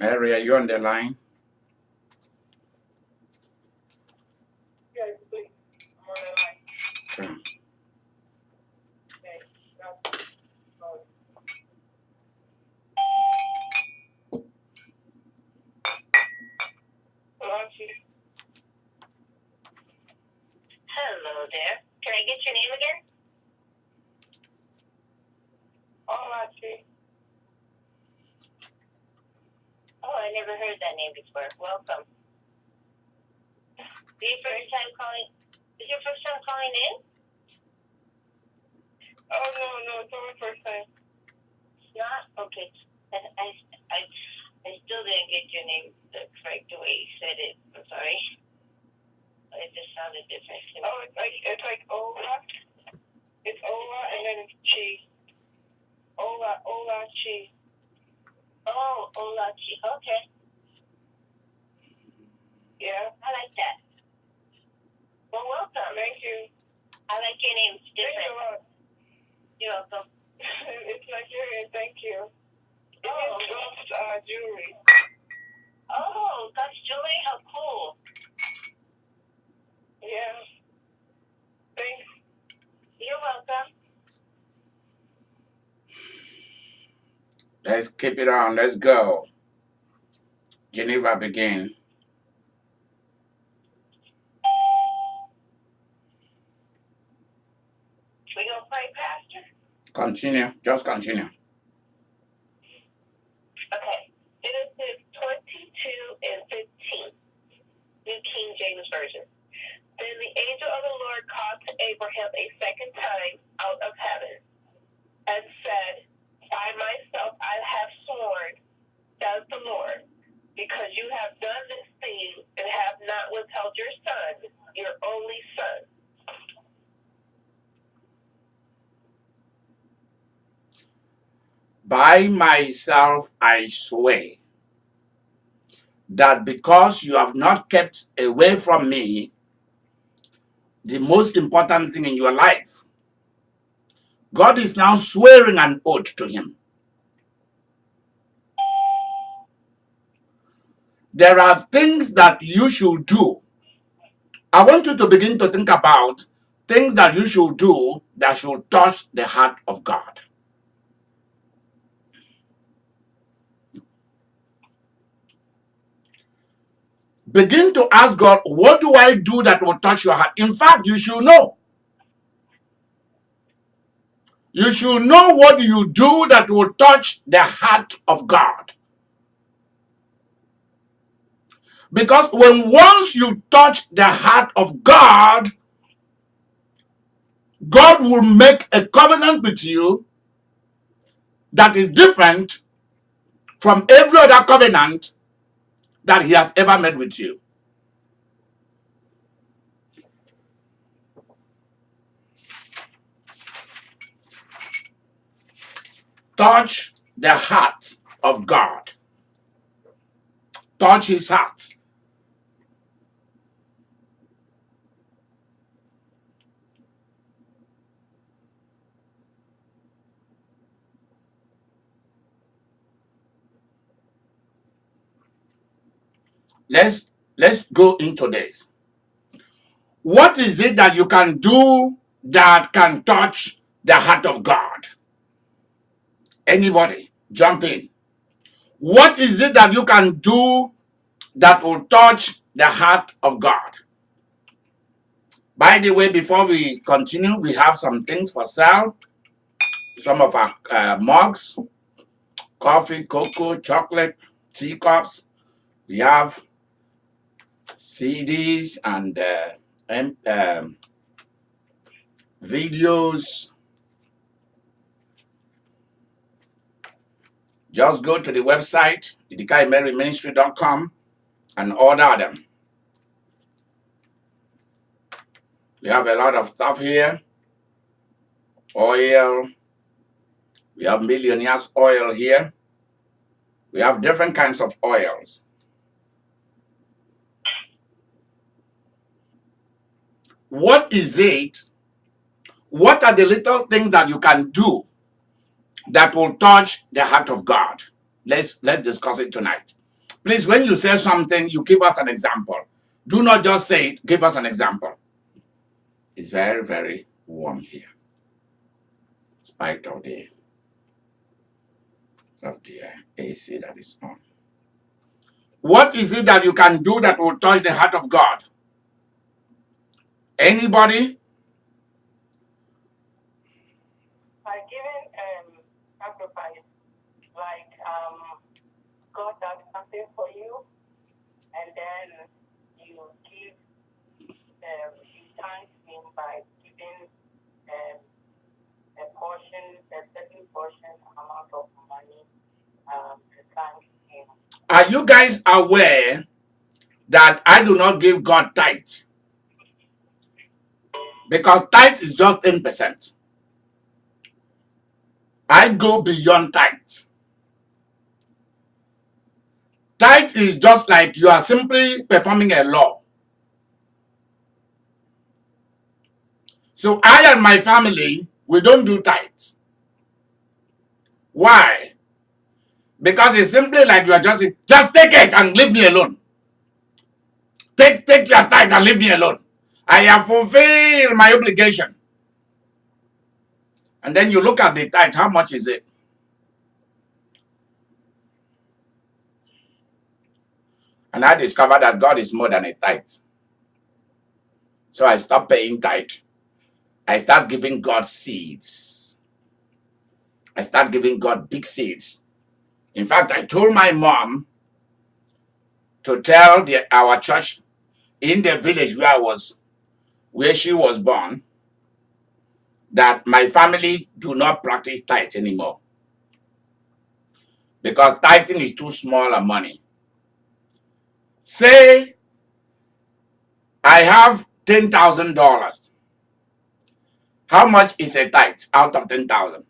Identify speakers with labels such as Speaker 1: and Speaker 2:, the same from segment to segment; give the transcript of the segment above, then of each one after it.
Speaker 1: Mary, are you on the line?
Speaker 2: Yes, please. I'm on the line.
Speaker 1: Okay.
Speaker 2: Okay. That's hello, Chief.
Speaker 3: Hello there. Can I get your name again?
Speaker 2: Hola, Chief.
Speaker 3: Oh, I never heard that name before. Welcome. Is your first time calling? Is your first time calling in?
Speaker 2: Oh, no, it's not my first time.
Speaker 3: It's not? Okay. I still didn't get your name the correct way you said it. I'm sorry. It just sounded different to me.
Speaker 2: Oh, it's like Ola. It's Ola and then it's Chi. Ola, Chi.
Speaker 3: Oh, Olachi. Okay.
Speaker 2: Yeah.
Speaker 3: I like that. Well, welcome.
Speaker 2: Thank you.
Speaker 3: I like your name. It's
Speaker 2: Thank you
Speaker 3: different.
Speaker 2: a lot.
Speaker 3: You're welcome.
Speaker 2: It's Nigerian. Thank you. It
Speaker 3: Oh,
Speaker 2: is
Speaker 3: okay.
Speaker 2: Ghost jewelry.
Speaker 3: Oh, that's Julie. How cool.
Speaker 2: Yeah. Thanks.
Speaker 3: You're welcome.
Speaker 1: Let's keep it on. Let's go. Geneva, begin.
Speaker 3: We gonna pray, Pastor?
Speaker 1: Continue. Just continue.
Speaker 3: Okay. Genesis 22 and 15. New King James Version. Then the angel of the Lord called to Abraham a second time out of heaven and said, by myself I have sworn, says the Lord, because you have done this thing and have not withheld your son, your only son.
Speaker 1: By myself I swear that because you have not kept away from me the most important thing in your life, God is now swearing an oath to him. There are things that you should do. I want you to begin to think about things that you should do that should touch the heart of God. Begin to ask God, what do I do that will touch your heart? In fact, you should know. You should know what you do that will touch the heart of God. Because once you touch the heart of God, God will make a covenant with you that is different from every other covenant that he has ever made with you. Touch the heart of God. Touch his heart. Let's go into this. What is it that you can do that can touch the heart of God? Anybody, jump in. What is it that you can do that will touch the heart of God? By the way, before we continue, we have some things for sale. Some of our mugs, coffee, cocoa, chocolate, teacups. We have CDs and videos. Just go to the website, idikaimaryministry.com, and order them. We have a lot of stuff here. Oil. We have Millionaire's oil here. We have different kinds of oils. What is it? What are the little things that you can do that will touch the heart of God? Let's discuss it tonight. Please, when you say something, you give us an example. Do not just say it, give us an example. It's very, very warm here, in spite of the AC that is on. What is it that you can do that will touch the heart of God? Anybody?
Speaker 3: By giving sacrifice, like God does something for you, and then you give you thank Him by giving a certain portion amount of money to thank Him.
Speaker 1: Are you guys aware that I do not give God tithe? Because tithe is just 10%. I go beyond tithe. Tithe is just like you are simply performing a law. So I and my family, we don't do tithe. Why? Because it's simply like you are just take it and leave me alone. Take your tithe and leave me alone. I have fulfilled my obligation. And then you look at the tithe, how much is it? And I discovered that God is more than a tithe. So I stopped paying tithe. I start giving God seeds. I start giving God big seeds. In fact, I told my mom to tell our church in the village where she was born, that my family do not practice tithe anymore. Because tithing is too small a money. Say I have $10,000. How much is a tithe out of 10,000?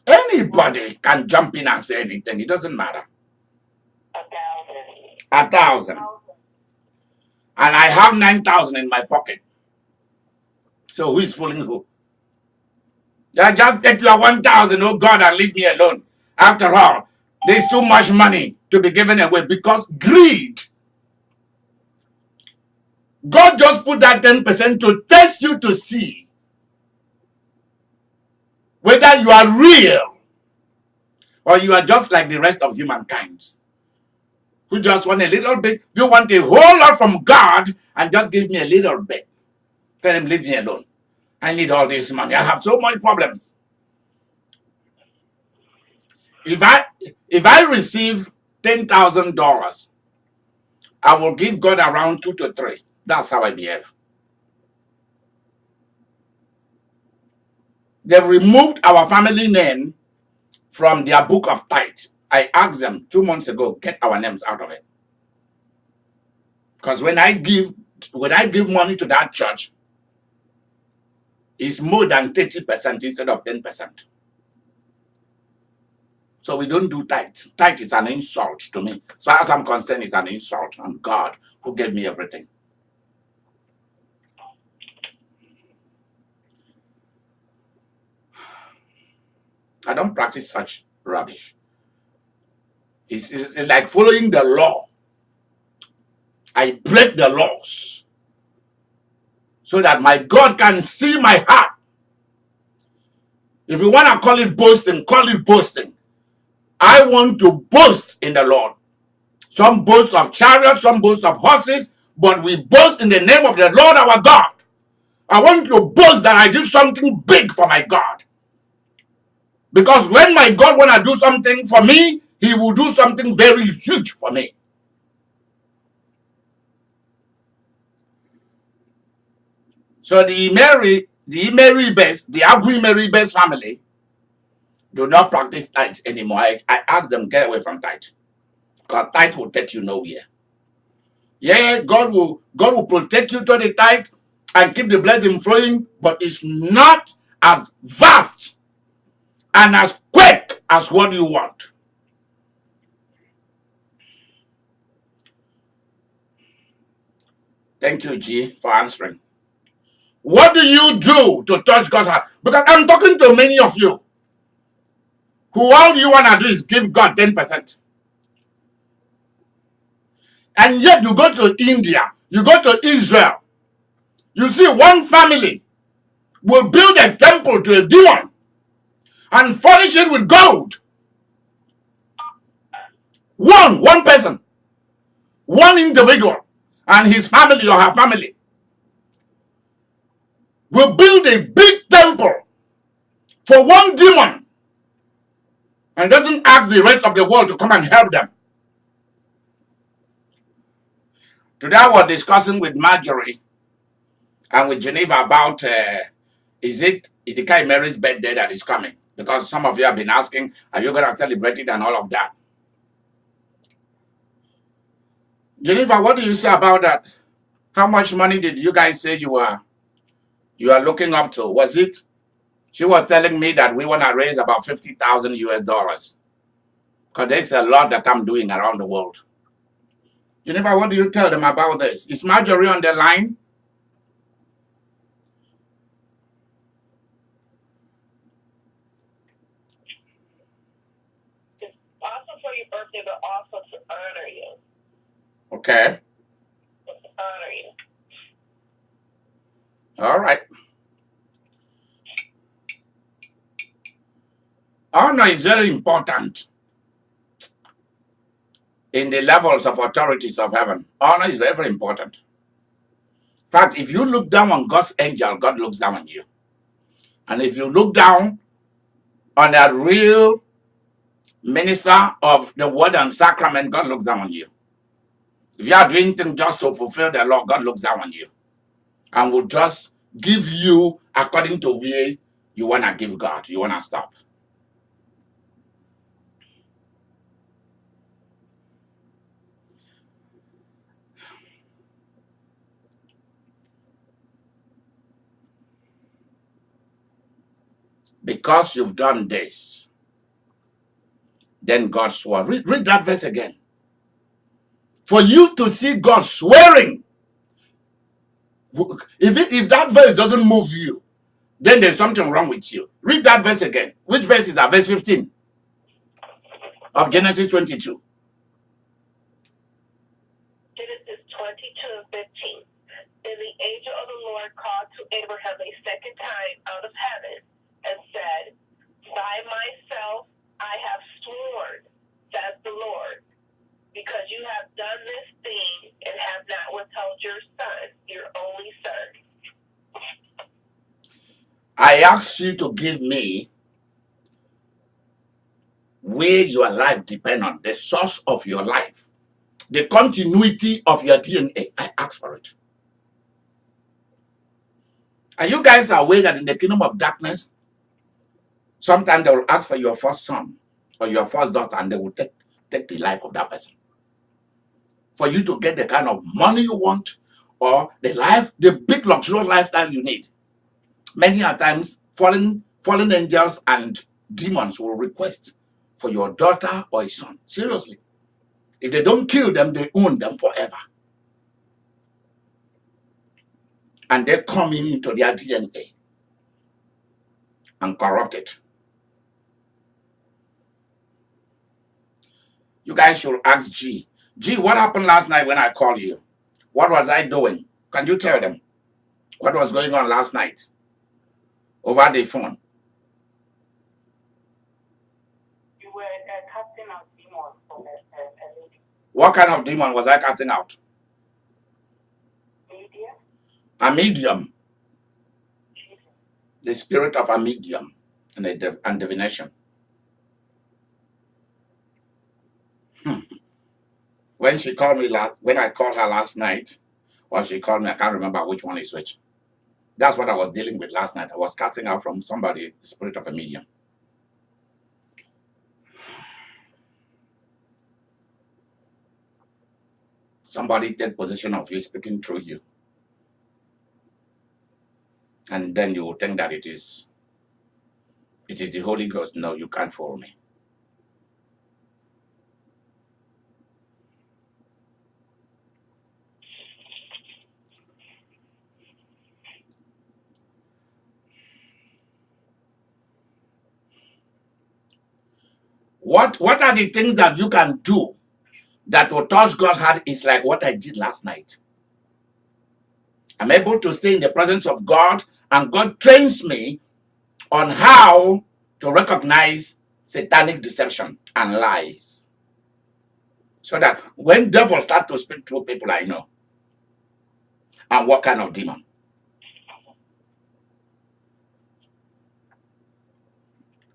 Speaker 1: Anybody can jump in and say anything. It doesn't matter. 1,000. And I have 9,000 in my pocket. So who is fooling who? Just take your 1,000, oh God, and leave me alone. After all, there's too much money to be given away because greed. God just put that 10% to test you to see whether you are real or you are just like the rest of humankind who just want a little bit. You want a whole lot from God and just give me a little bit. Tell him, leave me alone. I need all this money. I have so much problems. If I receive $10,000, I will give God around 2 to 3. That's how I behave. They've removed our family name from their book of tithe. I asked them 2 months ago, get our names out of it. Because when I give money to that church, it's more than 30% instead of 10%. So we don't do tithe. Tithe is an insult to me. So as I'm concerned, it's an insult on God who gave me everything. I don't practice such rubbish. It's like following the law. I break the laws so that my God can see my heart. If you want to call it boasting, call it boasting. I want to boast in the Lord. Some boast of chariots, some boast of horses, but we boast in the name of the Lord our God. I want to boast that I did something big for my God. Because when my God want to do something for me, he will do something very huge for me. So the Agui-Meribes family do not practice tithe anymore. I ask them, get away from tithe. Because tithe will take you nowhere. Yeah, God will protect you to the tithe and keep the blessing flowing, but it's not as vast and as quick as what you want. Thank you, G, for answering. What do you do to touch God's heart? Because I'm talking to many of you who all you want to do is give God 10%. And yet you go to India, you go to Israel, you see one family will build a temple to a demon and furnish it with gold. One person, one individual, and his family or her family will build a big temple for one demon and doesn't ask the rest of the world to come and help them. Today I was discussing with Marjorie and with Geneva about is it Idika Mary's birthday that is coming? Because some of you have been asking, are you going to celebrate it and all of that? Geneva, what do you say about that? How much money did you guys say you are looking up to? Was it? She was telling me that we want to raise about 50,000 US dollars. Because there's a lot that I'm doing around the world. Geneva, what do you tell them about this? Is Marjorie on the line?
Speaker 3: It's also for your birthday, but also to honor you.
Speaker 1: Okay.
Speaker 3: To honor you.
Speaker 1: All right. Honor is very important in the levels of authorities of heaven. Honor is very, very important. In fact, if you look down on God's angel, God looks down on you. And if you look down on a real minister of the word and sacrament, God looks down on you. If you are doing things just to fulfill the law, God looks down on you and will just give you according to where you want to give God. You want to stop. Because you've done this, then God swore. Read that verse again. For you to see God swearing, if that verse doesn't move you, then there's something wrong with you. Read that verse again. Which verse is that? Verse 15 of Genesis 22.
Speaker 3: Genesis 22 and 15. Then the angel of the Lord called to Abraham a second time out of heaven and said, by myself I have sworn, says the Lord, because you have done this thing and have not withheld your son, your only son.
Speaker 1: I ask you to give me where your life depends on, the source of your life, the continuity of your DNA. I ask for it. Are you guys aware that in the kingdom of darkness, sometimes they will ask for your first son or your first daughter and they will take the life of that person? For you to get the kind of money you want or the big luxurious lifestyle you need. Many a times, fallen angels and demons will request for your daughter or a son. Seriously. If they don't kill them, they own them forever. And they come into their DNA and corrupt it. You guys should ask G. G, what happened last night when I called you? What was I doing? Can you tell them what was going on last night over the phone?
Speaker 2: You were casting out demons from a lady.
Speaker 1: What kind of demon was I casting out?
Speaker 2: Media?
Speaker 1: A medium.
Speaker 2: Jesus.
Speaker 1: The spirit of a medium and divination. When she called me when I called her last night, or she called me, I can't remember which one is which. That's what I was dealing with last night. I was casting out from somebody, the spirit of a medium. Somebody take possession of you, speaking through you. And then you will think that it is the Holy Ghost. No, you can't fool me. What are the things that you can do that will touch God's heart? Is like what I did last night. I'm able to stay in the presence of God, and God trains me on how to recognize satanic deception and lies. So that when devils start to speak through people, I know. And what kind of demon.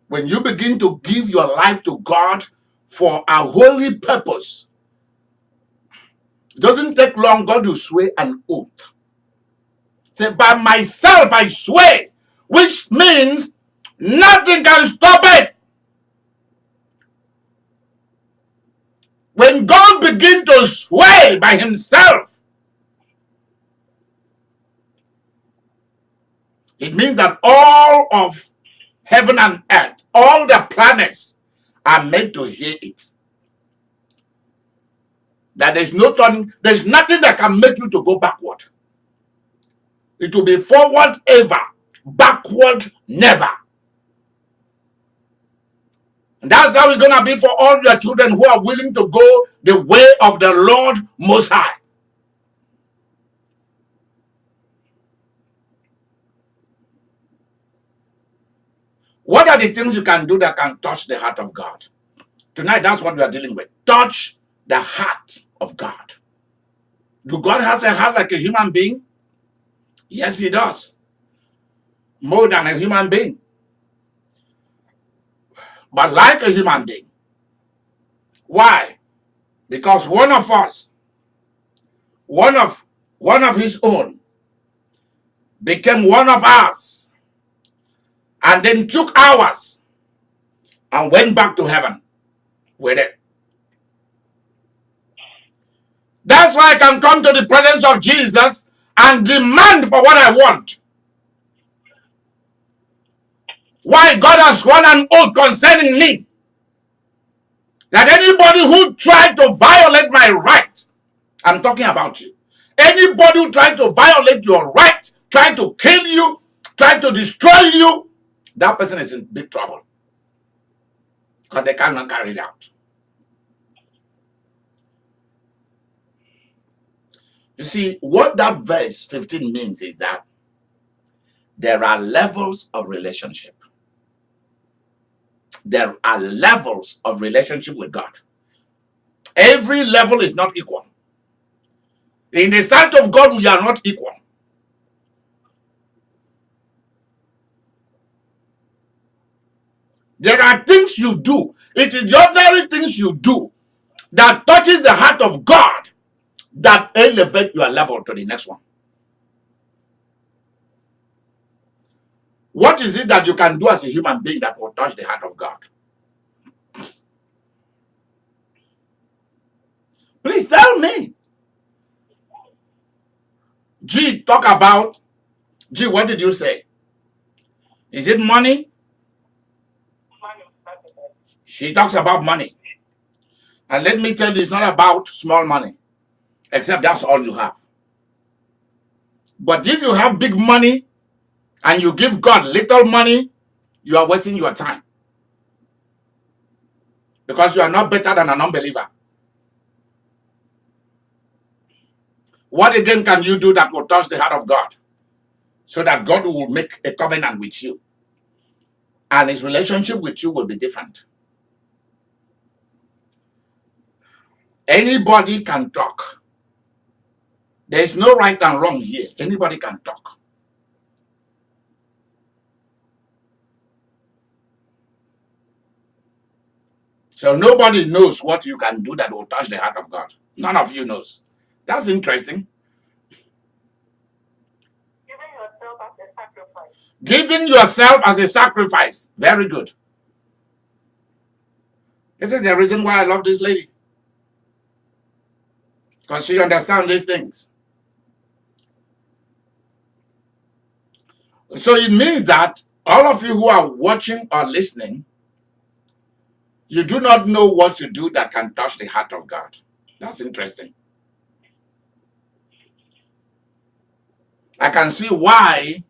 Speaker 1: When you begin to give your life to God for a holy purpose, it doesn't take long. God will swear an oath. Say, by myself I swear, which means nothing can stop it. When God begins to swear by himself, it means that all of heaven and earth, all the planets are meant to hear it. That there's nothing that can make you to go backward. It will be forward ever, backward never. And that's how it's going to be for all your children who are willing to go the way of the Lord Most High. What are the things you can do that can touch the heart of God? Tonight, that's what we are dealing with. Touch the heart of God. Do God has a heart like a human being? Yes, he does. More than a human being. But like a human being. Why? Because one of us, one of his own, became one of us, and then took ours and went back to heaven with it. That's why I can come to the presence of Jesus and demand for what I want. Why? God has sworn an oath concerning me that anybody who tried to violate my right, I'm talking about you. Anybody who tried to violate your right, tried to kill you, tried to destroy you, that person is in big trouble. Because they cannot carry it out. You see, what that verse 15 means is that there are levels of relationship. There are levels of relationship with God. Every level is not equal. In the sight of God, we are not equal. There are things you do. It is the ordinary things you do that touches the heart of God that elevate your level to the next one. What is it that you can do as a human being that will touch the heart of God? Please tell me. G, talk about. G, what did you say? Is it money?
Speaker 2: Money.
Speaker 1: She talks about money. And let me tell you, it's not about small money. Except that's all you have. But if you have big money and you give God little money, you are wasting your time. Because you are not better than an unbeliever. What again can you do that will touch the heart of God? So that God will make a covenant with you. And his relationship with you will be different. Anybody can talk. There is no right and wrong here. Anybody can talk. So nobody knows what you can do that will touch the heart of God. None of you knows. That's interesting.
Speaker 2: Giving yourself as a sacrifice.
Speaker 1: Giving yourself as a sacrifice. Very good. This is the reason why I love this lady. Because she understands these things. So it means that all of you who are watching or listening, you do not know what to do that can touch the heart of God. That's interesting. I can see why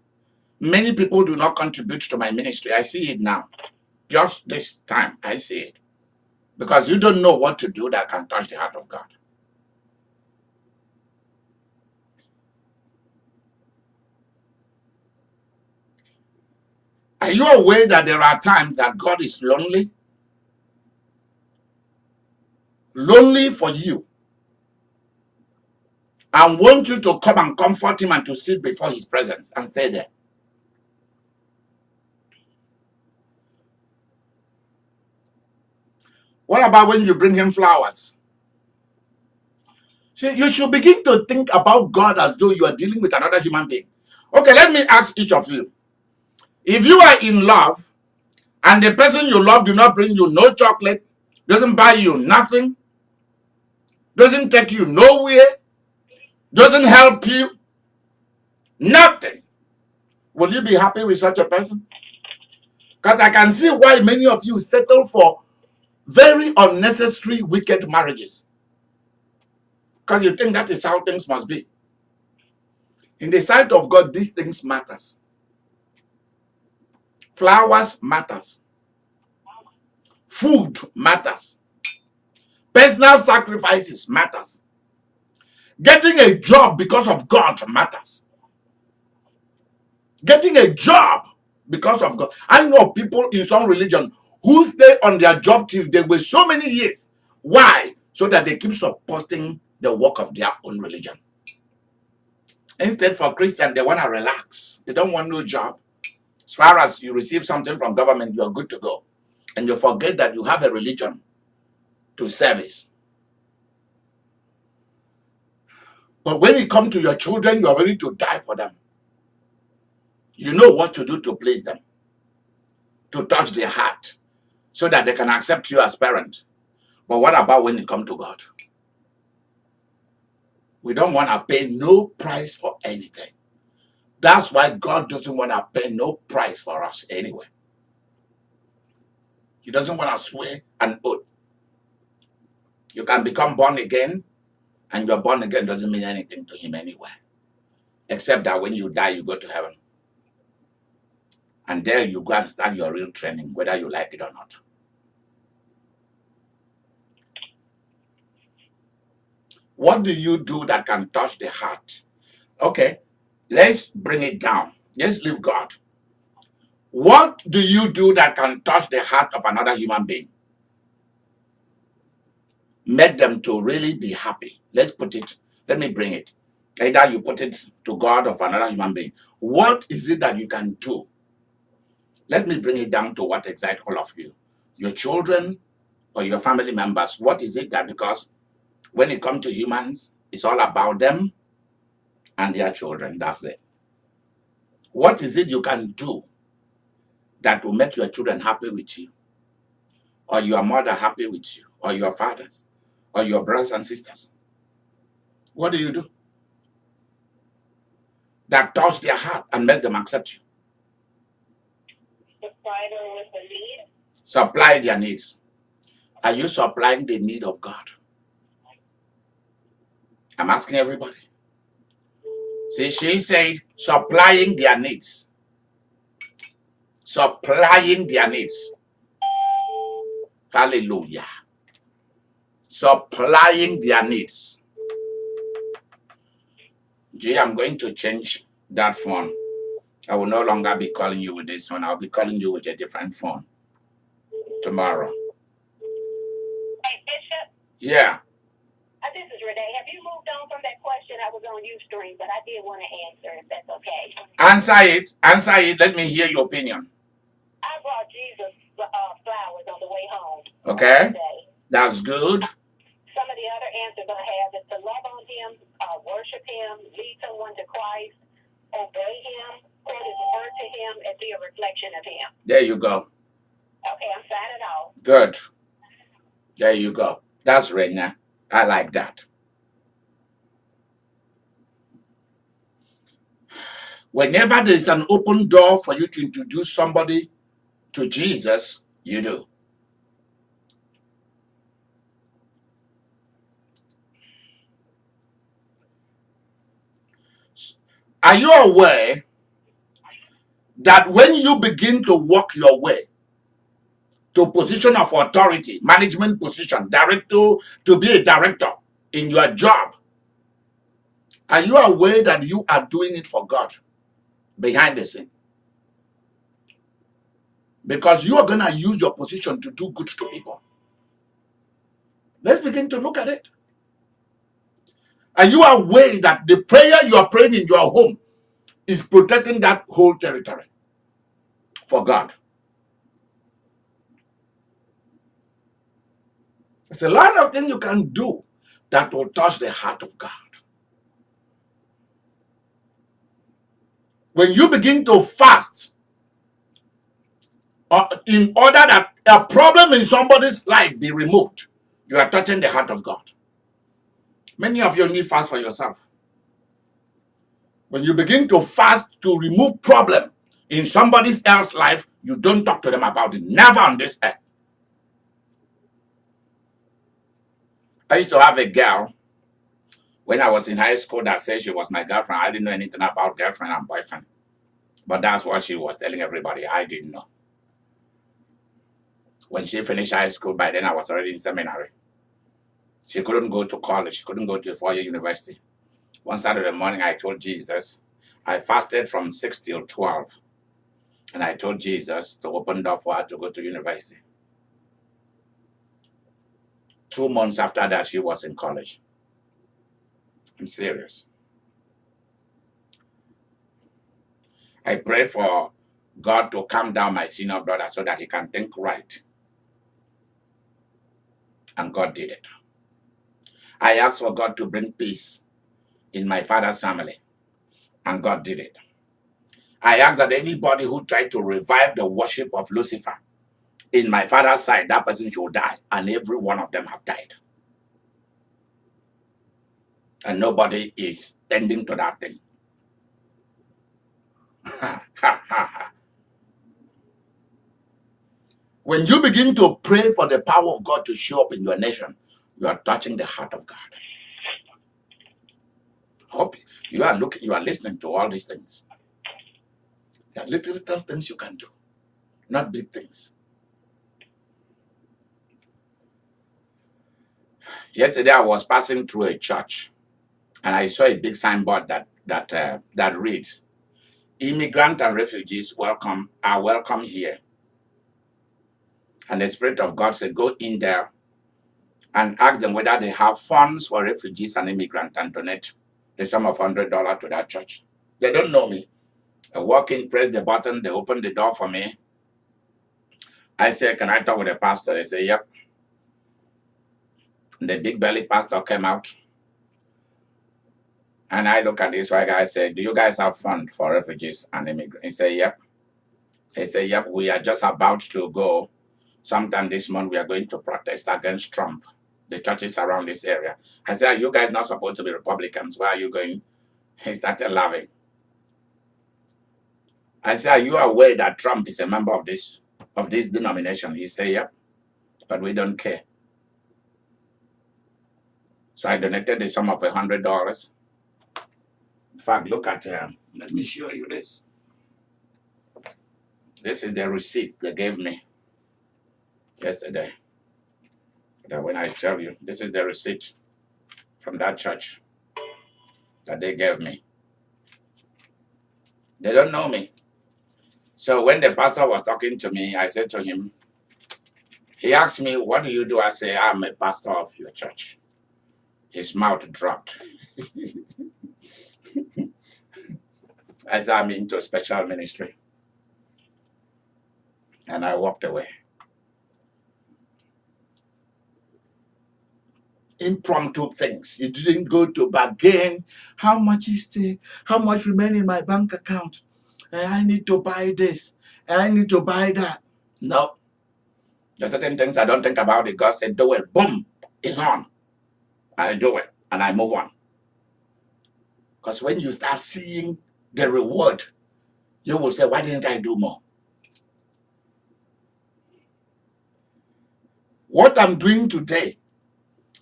Speaker 1: many people do not contribute to my ministry. I see it now. Just this time, I see it. Because you don't know what to do that can touch the heart of God. Are you aware that there are times that God is lonely? Lonely for you. And want you to come and comfort him and to sit before his presence and stay there. What about when you bring him flowers? See, you should begin to think about God as though you are dealing with another human being. Okay, let me ask each of you. If you are in love and the person you love do not bring you no chocolate, doesn't buy you nothing, doesn't take you nowhere, doesn't help you, nothing, will you be happy with such a person? Because I can see why many of you settle for very unnecessary, wicked marriages. Because you think that is how things must be. In the sight of God, these things matters. Flowers matters. Food matters. Personal sacrifices matters. Getting a job because of God matters. Getting a job because of God. I know people in some religion who stay on their job till they were so many years. Why? So that they keep supporting the work of their own religion. Instead, for Christians, they want to relax. They don't want no job. As far as you receive something from government, you are good to go. And you forget that you have a religion to service. But when it comes to your children, you are ready to die for them. You know what to do to please them, to touch their heart, so that they can accept you as parent. But what about when it comes to God? We don't want to pay no price for anything. That's why God doesn't want to pay no price for us anyway. He doesn't want to swear an oath. You can become born again, and your born again doesn't mean anything to him anyway. Except that when you die, you go to heaven. And there you go and start your real training, whether you like it or not. What do you do that can touch the heart? Okay, let's bring it down. Let's leave God. What do you do that can touch the heart of another human being? Make them to really be happy. Let's put it, let me bring it. Either you put it to God or for another human being. What is it that you can do? Let me bring it down to what excites all of you. Your children or your family members. What is it that, because when it comes to humans, it's all about them and their children. That's it. What is it you can do that will make your children happy with you? Or your mother happy with you? Or your fathers? Or your brothers and sisters? What do you do that touch their heart and make them accept you?
Speaker 3: Supply them with the need.
Speaker 1: Supply their needs. Are you supplying the need of God? I'm asking everybody. See, she said supplying their needs. Supplying their needs. Hallelujah. Supplying their needs. Gee, I'm going to change that phone. I will no longer be calling you with this one. I'll be calling you with a different phone tomorrow.
Speaker 3: Hey, Bishop.
Speaker 1: Yeah.
Speaker 3: This is Renee. Have you moved on from that question? I was on Ustream, but I did want to answer, if that's okay.
Speaker 1: Answer it. Answer it. Let me hear your opinion.
Speaker 3: I brought Jesus flowers on the way home.
Speaker 1: Okay. That's good.
Speaker 3: Some of the other answers I have is to love on him, worship him, lead someone to Christ, obey him, quote his word to him, and be a reflection of him.
Speaker 1: There you go.
Speaker 3: Okay, I'm signing off.
Speaker 1: Good. There you go. That's Rena. I like that. Whenever there is an open door for you to introduce somebody to Jesus, you do. Are you aware that when you begin to walk your way, to position of authority, management position, director, to be a director in your job, are you aware that you are doing it for God behind the scene? Because you are going to use your position to do good to people. Let's begin to look at it. Are you aware that the prayer you are praying in your home is protecting that whole territory for God? There's a lot of things you can do that will touch the heart of God. When you begin to fast, in order that a problem in somebody's life be removed, you are touching the heart of God. Many of you need fast for yourself. When you begin to fast to remove problem in somebody else's life, you don't talk to them about it. Never on this earth. I used to have a girl when I was in high school that said she was my girlfriend. I didn't know anything about girlfriend and boyfriend. But that's what she was telling everybody. I didn't know. When she finished high school, by then I was already in seminary. She couldn't go to college. She couldn't go to a four-year university. One Saturday morning, I told Jesus, I fasted from 6 till 12. And I told Jesus to open the door for her to go to university. 2 months after that, she was in college. I'm serious. I prayed for God to calm down my senior brother so that he can think right. And God did it. I asked for God to bring peace in my father's family. And God did it. I asked that anybody who tried to revive the worship of Lucifer in my father's side, that person should die. And every one of them have died. And nobody is tending to that thing. When you begin to pray for the power of God to show up in your nation, you are touching the heart of God. I hope you are listening to all these things. There are little things you can do, not big things. Yesterday I was passing through a church and I saw a big signboard that reads, "Immigrant and refugees are welcome here." And the Spirit of God said, go in there and ask them whether they have funds for refugees and immigrants and donate the sum of $100 to that church. They don't know me. I walk in, press the button, they open the door for me. I say, can I talk with the pastor? They say, yep. And the big belly pastor came out. And I look at this white guy, I say, do you guys have funds for refugees and immigrants? He said, yep. He said, yep, we are just about to go. Sometime this month, we are going to protest against Trump, the churches around this area. I said, are you guys not supposed to be Republicans? Where are you going? He started laughing. I said, are you aware that Trump is a member of this denomination? He said, yep, but we don't care. So I donated the sum of $100. In fact, look at, let me show you this. This is the receipt they gave me yesterday. That when I tell you, this is the receipt from that church that they gave me. They don't know me. So when the pastor was talking to me, I said to him, he asked me, what do you do? I say, I'm a pastor of your church. His mouth dropped. I said, I'm into special ministry. And I walked away. Impromptu things. You didn't go to bargain. How much remain in my bank account? I need to buy this. I need to buy that. No. There's certain things I don't think about it. God said, do it. Boom. It's on. I do it. And I move on. Because when you start seeing the reward, you will say, why didn't I do more? What I'm doing today,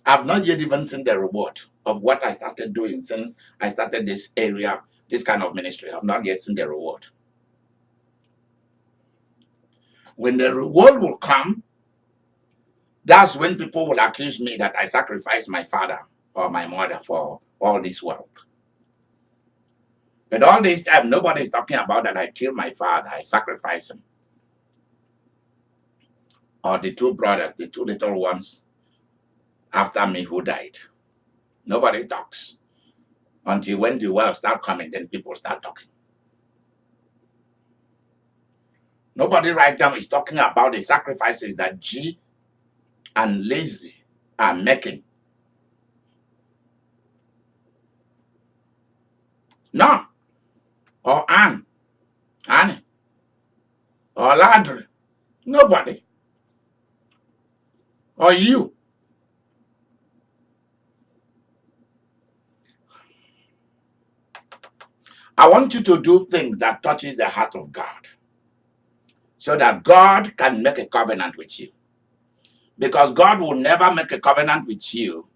Speaker 1: I've not yet even seen the reward of what I started doing since I started this area, this kind of ministry. I've not yet seen the reward. When the reward will come, that's when people will accuse me that I sacrificed my father or my mother for all this wealth. But all this time, nobody is talking about that I killed my father, I sacrificed him. Or the two brothers, the two little ones after me who died. Nobody talks. Until when the wealth start coming, then people start talking. Nobody right now is talking about the sacrifices that G and Lizzie are making. No. Or Annie, or Ladry. Nobody. Or you. I want you to do things that touches the heart of God, so that God can make a covenant with you. Because God will never make a covenant with you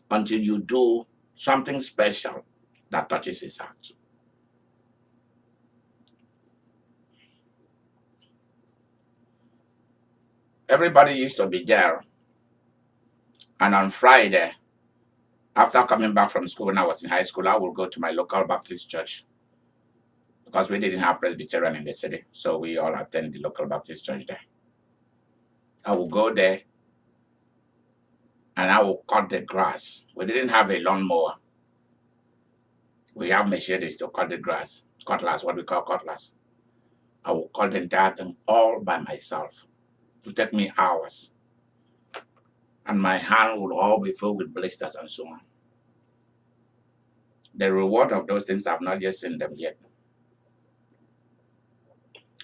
Speaker 1: until you do something special that touches his heart. Everybody used to be there. And on Friday, after coming back from school when I was in high school, I would go to my local Baptist church, because we didn't have Presbyterian in the city. So we all attend the local Baptist church there. I would go there and I would cut the grass. We didn't have a lawnmower. We have machetes to cut the grass. Cutlass, what we call cutlass. I would cut the entire thing all by myself. It would take me hours. And my hand would all be filled with blisters and so on. The reward of those things, I've not yet seen them yet.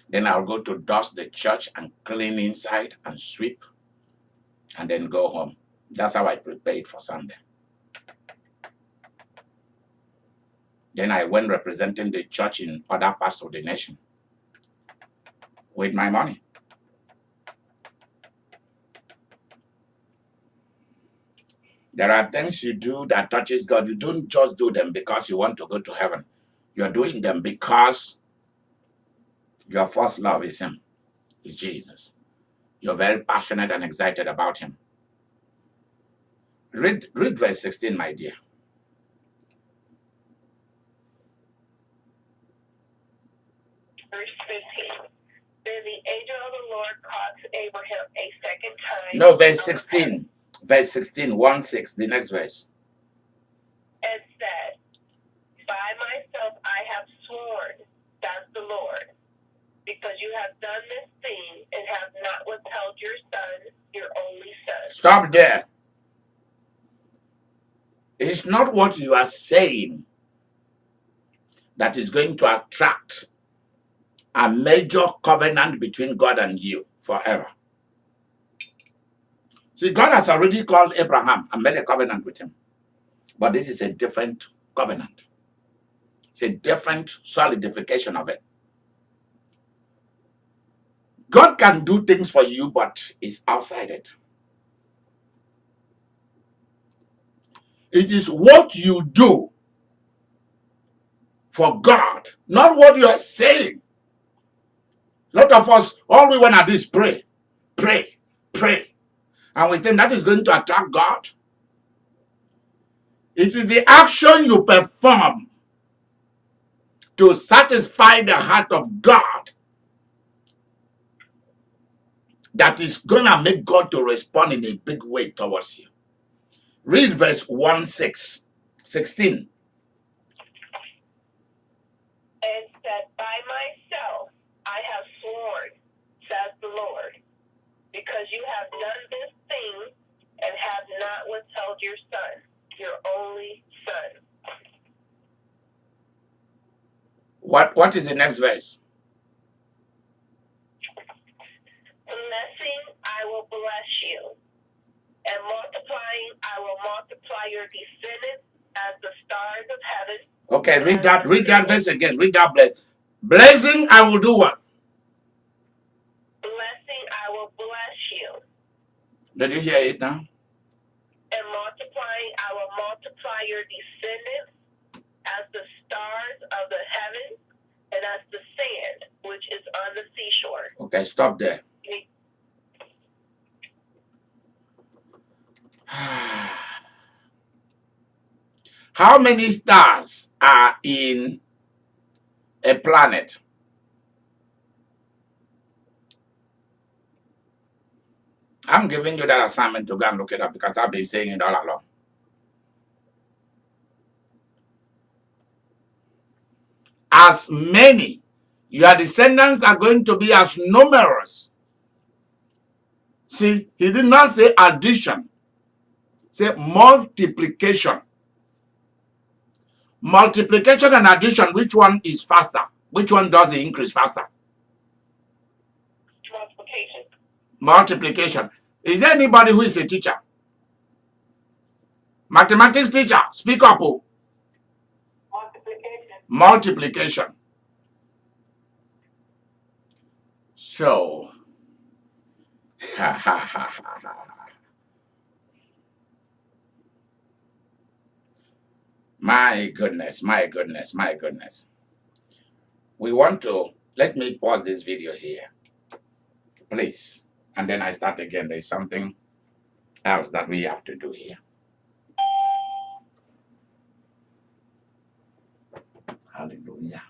Speaker 1: Then I'll go to dust the church and clean inside and sweep, and then go home. That's how I prepared for Sunday. Then I went representing the church in other parts of the nation with my money. There are things you do that touches God. You don't just do them because you want to go to heaven. You're doing them because your first love is him, is Jesus. You're very passionate and excited about him. Read verse 16, my dear.
Speaker 3: Verse 15. Then the angel of the Lord called to Abraham a second time.
Speaker 1: No, verse 16. Verse 16, 1-6, the next verse.
Speaker 3: And said, by myself I have sworn, says the Lord, because you have done this thing and have not withheld your son, your only son.
Speaker 1: Stop there. It's not what you are saying that is going to attract a major covenant between God and you forever. See, God has already called Abraham and made a covenant with him. But this is a different covenant. It's a different solidification of it. God can do things for you, but it's outside it. It is what you do for God, not what you are saying. A lot of us, all we want to do is pray, pray, pray. And we think that is going to attract God. It is the action you perform to satisfy the heart of God that is going to make God to respond in a big way towards you. Read verse 16.
Speaker 3: And said, by myself I have sworn, says the Lord, because you have done this thing and have not withheld your son, your only son.
Speaker 1: What is the next verse?
Speaker 3: Blessing, I will bless you, and multiplying, I will multiply your descendants as the stars of heaven.
Speaker 1: Okay, read that verse again. Read that bless. Blessing, I will do what?
Speaker 3: Blessing, I will bless you.
Speaker 1: Did you hear it now?
Speaker 3: And multiplying, I will multiply your descendants as the stars of the heaven and as the sand which is on the seashore.
Speaker 1: Okay, stop there. How many stars are in a planet? I'm giving you that assignment to go and look it up because I've been saying it all along. As many, your descendants are going to be as numerous. See, he did not say addition. Say multiplication. Multiplication and addition, which one is faster? Which one does the increase faster?
Speaker 3: Multiplication.
Speaker 1: Multiplication. Is there anybody who is a teacher? Mathematics teacher, speak up. Oh.
Speaker 3: Multiplication.
Speaker 1: Multiplication. So, my goodness, my goodness, my goodness. We want to, let me pause this video here, please. And then I start again. There's something else that we have to do here. Hallelujah.